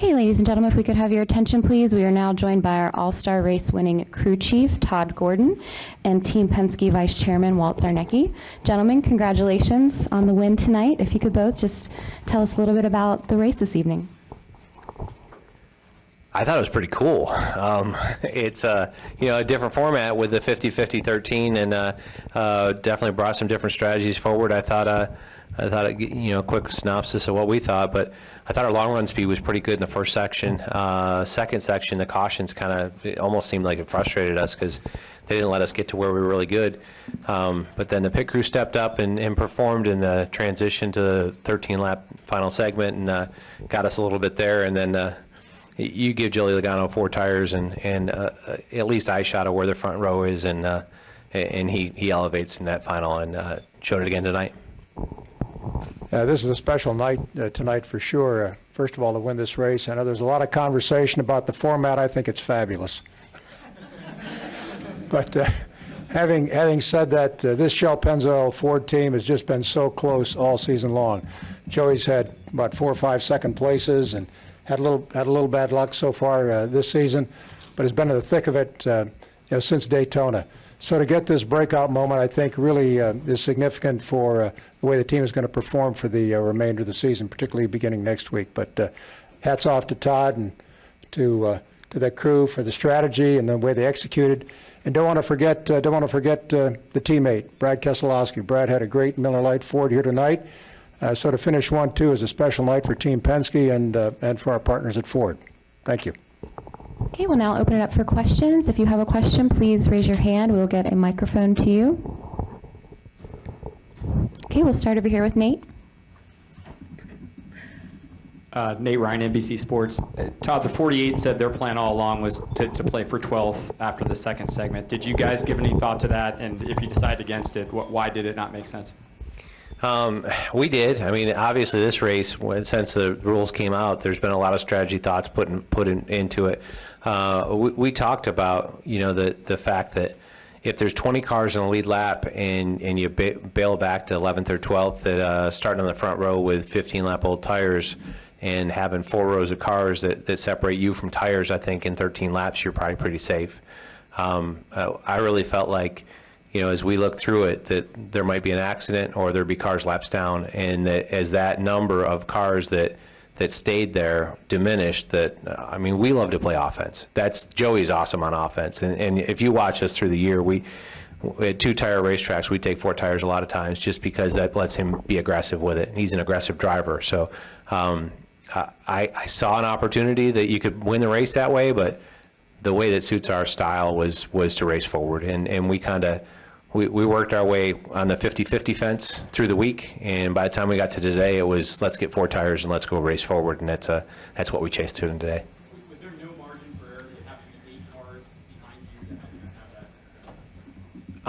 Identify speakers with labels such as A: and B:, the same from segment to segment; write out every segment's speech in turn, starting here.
A: Okay, ladies and gentlemen, if we could have your attention, please. We are now joined by our all-star race winning crew chief, Todd Gordon, and Team Penske Vice Chairman, Walt Zarnecki. Gentlemen, congratulations on the win tonight. If you could both just tell us a little bit about the race this evening.
B: I thought it was pretty cool. It's a different format with the 50-50-13, and definitely brought some different strategies forward. I thought a quick synopsis of what we thought, but I thought our long run speed was pretty good in the first section. Second section, the cautions it almost seemed like it frustrated us because they didn't let us get to where we were really good. But then the pit crew stepped up and performed in the transition to the 13-lap final segment and got us a little bit there. And then you give Joey Logano 4 tires, and at least eye shot of where the front row is, and he elevates in that final and showed it again tonight.
C: This is a special night tonight for sure. First of all, to win this race. I know there's a lot of conversation about the format. I think it's fabulous. But having said that, this Shell Pennzoil Ford team has just been so close all season long. Joey's had about 4 or 5 second places and had a little bad luck so far this season, but has been in the thick of it since Daytona. So to get this breakout moment, I think really is significant for the way the team is going to perform for the remainder of the season, particularly beginning next week. But hats off to Todd and to that crew for the strategy and the way they executed. And don't want to forget the teammate, Brad Keselowski. Brad had a great Miller Lite Ford here tonight. So to finish 1-2 is a special night for Team Penske and for our partners at Ford. Thank you.
A: Okay, we'll now open it up for questions. If you have a question, please raise your hand. We'll get a microphone to you. Okay, we'll start over here with Nate.
D: Nate Ryan, NBC Sports. Todd, the 48 said their plan all along was to play for 12th after the second segment. Did you guys give any thought to that? And if you decided against it, why did it not make sense?
B: We did. I mean, obviously this race, since the rules came out, there's been a lot of strategy thoughts put into it. We talked about, the fact that if there's 20 cars in the lead lap and you bail back to 11th or 12th, that starting on the front row with 15-lap old tires and having 4 rows of cars that separate you from tires, I think in 13 laps you're probably pretty safe. I really felt like, as we look through it, that there might be an accident or there'd be cars laps down, and that as that number of cars that stayed there diminished, I mean, we love to play offense. Joey's awesome on offense, and if you watch us through the year, we at 2-tire racetracks, we take 4 tires a lot of times just because that lets him be aggressive with it. He's an aggressive driver, so I saw an opportunity that you could win the race that way, but the way that suits our style was to race forward, and we worked our way on the 50-50 fence through the week, and by the time we got to today, it was let's get 4 tires and let's go race forward, and that's what we chased to today.
E: Was there no margin for error having 8 cars behind you to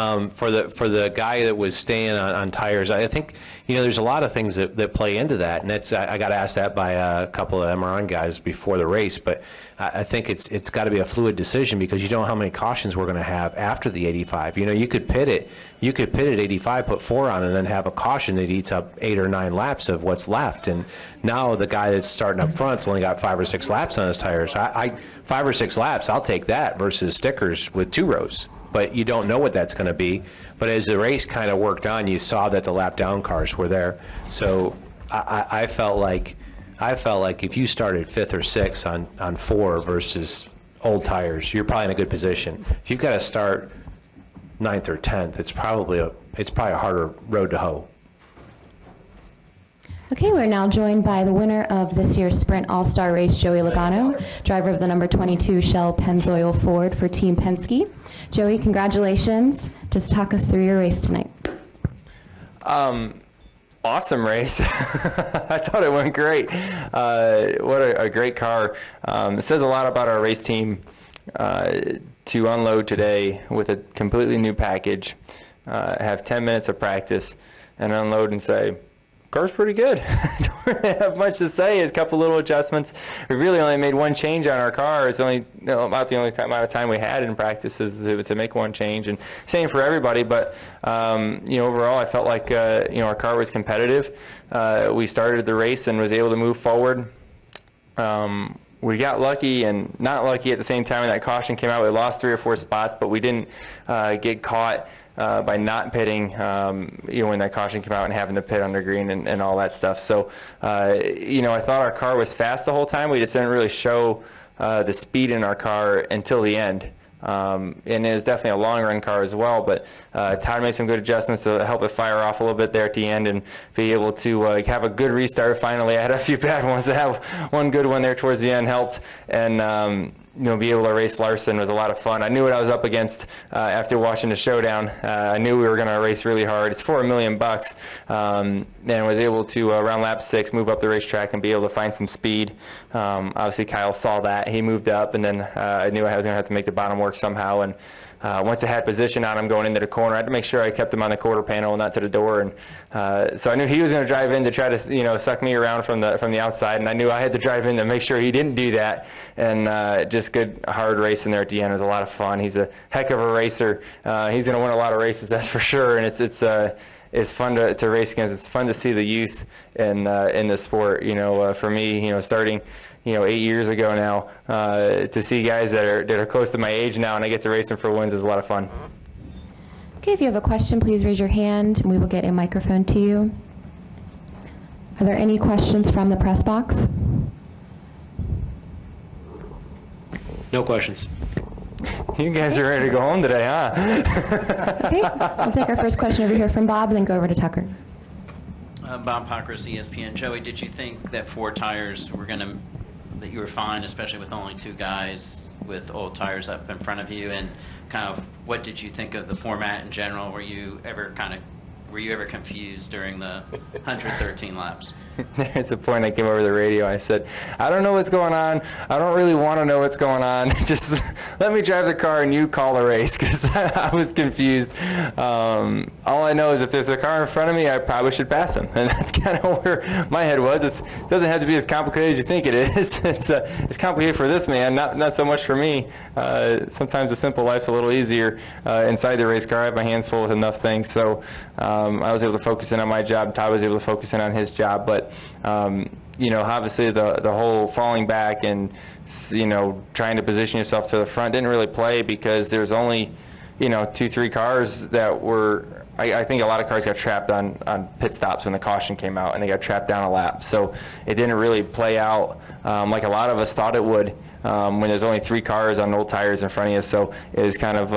E: have that?
B: For the guy that was staying on tires, I think there's a lot of things that play into that, and I got asked that by a couple of MRN guys before the race, but I think it's got to be a fluid decision because you don't know how many cautions we're going to have after the 85. You could pit it. You could pit at 85, put 4 on, and then have a caution that eats up 8 or 9 laps of what's left. And now the guy that's starting up front's only got 5 or 6 laps on his tires. 5 or 6 laps, I'll take that versus stickers with 2 rows. But you don't know what that's going to be. But as the race kind of worked on, you saw that the lap down cars were there. So I felt like if you started 5th or 6th on 4 versus old tires, you're probably in a good position. If you've got to start 9th or 10th, it's probably a harder road to hoe.
A: Okay, we're now joined by the winner of this year's Sprint All-Star Race, Joey Logano, driver of the number 22 Shell Pennzoil Ford for Team Penske. Joey, congratulations. Just talk us through your race tonight.
F: Awesome race. I thought it went great. What a great car. It says a lot about our race team to unload today with a completely new package, have 10 minutes of practice, and unload and say, car's pretty good. Don't really have much to say. It's a couple little adjustments. We really only made 1 change on our car. It's only about the only amount of time we had in practice is to make 1 change, and same for everybody. But overall, I felt like our car was competitive. We started the race and was able to move forward. We got lucky and not lucky at the same time when that caution came out. We lost 3 or 4 spots, but we didn't get caught by not pitting, when that caution came out and having to pit under green and all that stuff. So, I thought our car was fast the whole time. We just didn't really show the speed in our car until the end. And it was definitely a long run car as well, but Todd made some good adjustments to help it fire off a little bit there at the end and be able to have a good restart finally. I had a few bad ones. To have one good one there towards the end helped, and be able to race Larson was a lot of fun. I knew what I was up against after watching the showdown. I knew we were going to race really hard. It's for $1 million, and was able to around lap 6 move up the racetrack and be able to find some speed. Obviously Kyle saw that, he moved up, and then I knew I was going to have to make the bottom work somehow. And once I had position on him going into the corner, I had to make sure I kept him on the quarter panel and not to the door. And so I knew he was going to drive in to try to suck me around from the outside, and I knew I had to drive in to make sure he didn't do that. And just good hard racing there at the end. It was a lot of fun. He's a heck of a racer. He's going to win a lot of races, that's for sure. And it's fun to race against. It's fun to see the youth in the sport. For me, starting 8 years ago now, to see guys that are close to my age now, and I get to race them for wins is a lot of fun.
A: Okay, if you have a question, please raise your hand and we will get a microphone to you. Are there any questions from the press box?
G: No questions.
F: You guys are ready to go home today, huh?
A: Okay, we'll take our first question over here from Bob, then go over to Tucker.
H: Bob Pockris, ESPN. Joey, did you think that 4 tires that you were fine, especially with only 2 guys with old tires up in front of you? And kind of what did you think of the format in general? Were you ever confused during the 113 laps?
F: There's the point I came over the radio. I said, I don't know what's going on. I don't really want to know what's going on. Just let me drive the car and you call the race, because I was confused. All I know is if there's a car in front of me, I probably should pass him. And that's kind of where my head was. It doesn't have to be as complicated as you think it is. It's complicated for this man, not so much for me. Sometimes a simple life's a little easier inside the race car. I have my hands full with enough things. So I was able to focus in on my job. Todd was able to focus in on his job. But obviously the whole falling back and trying to position yourself to the front didn't really play, because there's only 2-3 cars that were. I think a lot of cars got trapped on pit stops when the caution came out, and they got trapped down a lap. So it didn't really play out like a lot of us thought it would when there's only 3 cars on old tires in front of you. So it was kind of,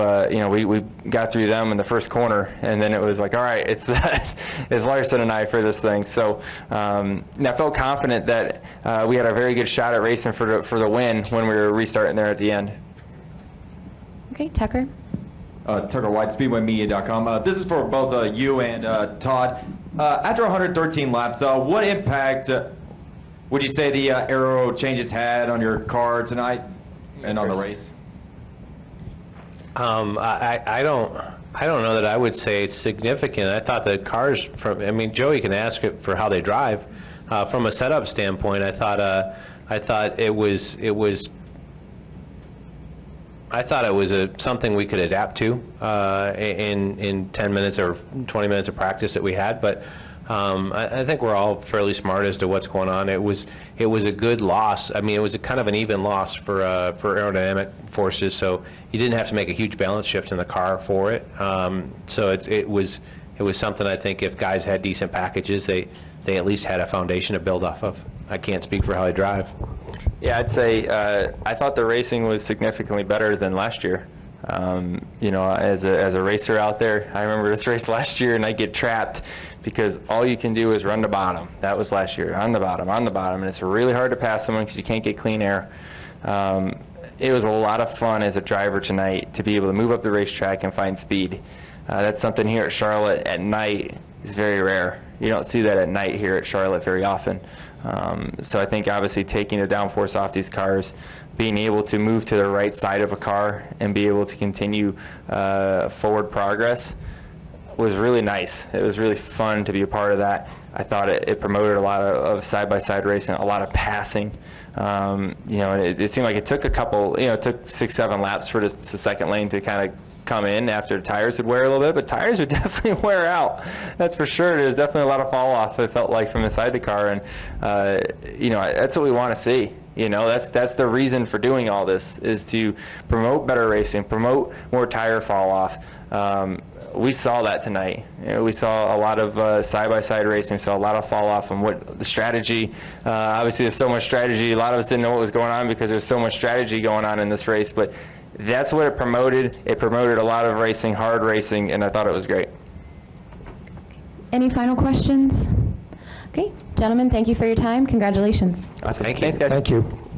F: we got through them in the first corner, and then it was like, all right, it's Larson and I for this thing. So I felt confident that we had a very good shot at racing for the win when we were restarting there at the end.
A: Okay, Tucker.
I: Tucker White, SpeedwayMedia.com. This is for both you and Todd. After 113 laps, what impact would you say the aero changes had on your car tonight and on the race?
B: I don't know that I would say it's significant. I thought the cars Joey can ask it for how they drive. From a setup standpoint, I thought it was something we could adapt to in 10 minutes or 20 minutes of practice that we had. But I think we're all fairly smart as to what's going on. It was a good loss. It was a kind of an even loss for aerodynamic forces. So you didn't have to make a huge balance shift in the car for it. So it was something. I think if guys had decent packages, they at least had a foundation to build off of. I can't speak for how they drive.
F: Yeah, I'd say I thought the racing was significantly better than last year. As a racer out there, I remember this race last year, and I get trapped because all you can do is run the bottom. That was last year, on the bottom, and it's really hard to pass someone because you can't get clean air. It was a lot of fun as a driver tonight to be able to move up the racetrack and find speed. That's something here at Charlotte at night is very rare. You don't see that at night here at Charlotte very often. So I think obviously taking the downforce off these cars, being able to move to the right side of a car and be able to continue forward progress was really nice. It was really fun to be a part of that. I thought it promoted a lot of side-by-side racing, a lot of passing. It seemed like it took it took 6-7 laps for the second lane to kind of come in after the tires would wear a little bit, but tires would definitely wear out. That's for sure. There's definitely a lot of fall off, it felt like, from inside the car, and that's what we want to see. You know, that's the reason for doing all this, is to promote better racing, promote more tire fall off. We saw that tonight. You know, we saw a lot of side-by-side racing. We saw a lot of fall off, and what the strategy. Obviously, there's so much strategy. A lot of us didn't know what was going on because there's so much strategy going on in this race. But that's what it promoted. It promoted a lot of racing, hard racing, and I thought it was great.
A: Any final questions? Okay, gentlemen, thank you for your time. Congratulations.
F: Awesome.
B: Thank you.
F: Thanks, guys.
C: Thank you.